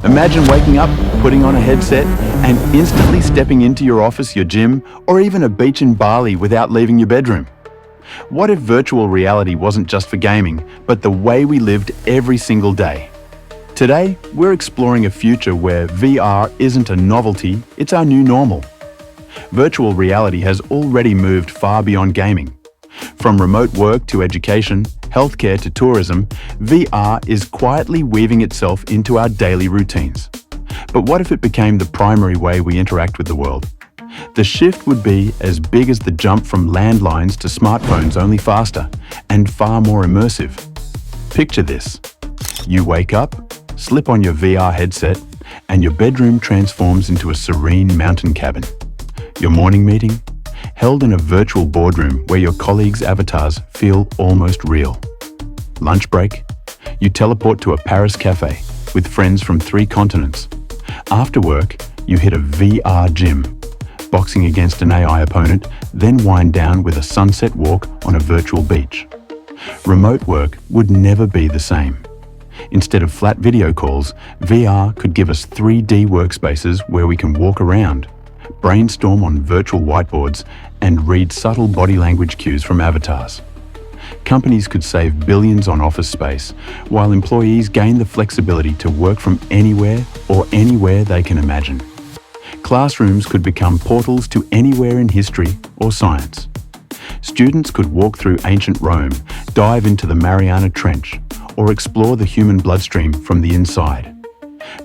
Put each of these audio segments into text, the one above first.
Imagine waking up, putting on a headset, and instantly stepping into your office, your gym, or even a beach in Bali without leaving your bedroom. What if virtual reality wasn't just for gaming, but the way we lived every single day? Today, we're exploring a future where VR isn't a novelty, it's our new normal. Virtual reality has already moved far beyond gaming. From remote work to education, healthcare to tourism, VR is quietly weaving itself into our daily routines. But what if it became the primary way we interact with the world? The shift would be as big as the jump from landlines to smartphones, only faster and far more immersive. Picture this. You wake up, slip on your VR headset, and your bedroom transforms into a serene mountain cabin. Your morning meeting? Held in a virtual boardroom where your colleagues' avatars feel almost real. Lunch break? You teleport to a Paris cafe with friends from 3 continents. After work, you hit a VR gym, boxing against an AI opponent, then wind down with a sunset walk on a virtual beach. Remote work would never be the same. Instead of flat video calls, VR could give us 3D workspaces where we can walk around, brainstorm on virtual whiteboards, and read subtle body language cues from avatars. Companies could save billions on office space, while employees gain the flexibility to work from anywhere or anywhere they can imagine. Classrooms could become portals to anywhere in history or science. Students could walk through ancient Rome, dive into the Mariana Trench, or explore the human bloodstream from the inside.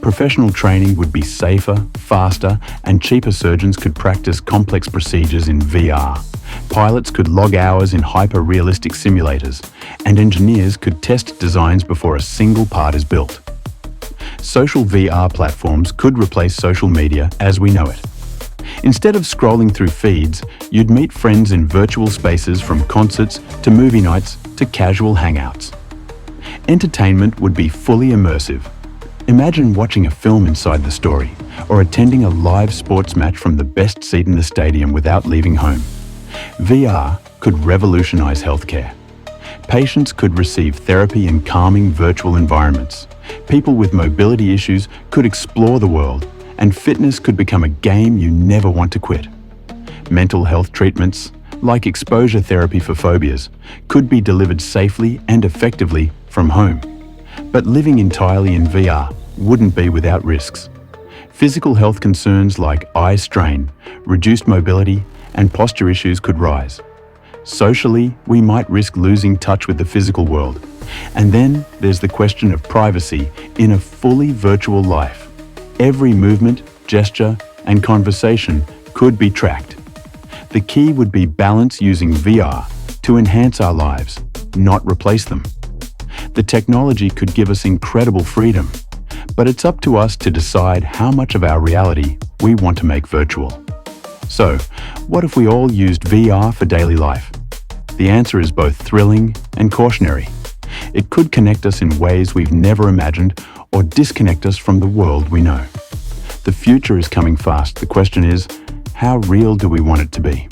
Professional training would be safer, faster, and cheaper. Surgeons could practice complex procedures in VR. Pilots could log hours in hyper-realistic simulators, and engineers could test designs before a single part is built. Social VR platforms could replace social media as we know it. Instead of scrolling through feeds, you'd meet friends in virtual spaces, from concerts to movie nights to casual hangouts. Entertainment would be fully immersive. Imagine watching a film inside the story, or attending a live sports match from the best seat in the stadium without leaving home. VR could revolutionize healthcare. Patients could receive therapy in calming virtual environments. People with mobility issues could explore the world, and fitness could become a game you never want to quit. Mental health treatments, like exposure therapy for phobias, could be delivered safely and effectively from home. But living entirely in VR wouldn't be without risks. Physical health concerns like eye strain, reduced mobility, and posture issues could rise. Socially, we might risk losing touch with the physical world. And then there's the question of privacy in a fully virtual life. Every movement, gesture, and conversation could be tracked. The key would be balance, using VR to enhance our lives, not replace them. The technology could give us incredible freedom, but it's up to us to decide how much of our reality we want to make virtual. So, what if we all used VR for daily life? The answer is both thrilling and cautionary. It could connect us in ways we've never imagined, or disconnect us from the world we know. The future is coming fast. The question is, how real do we want it to be?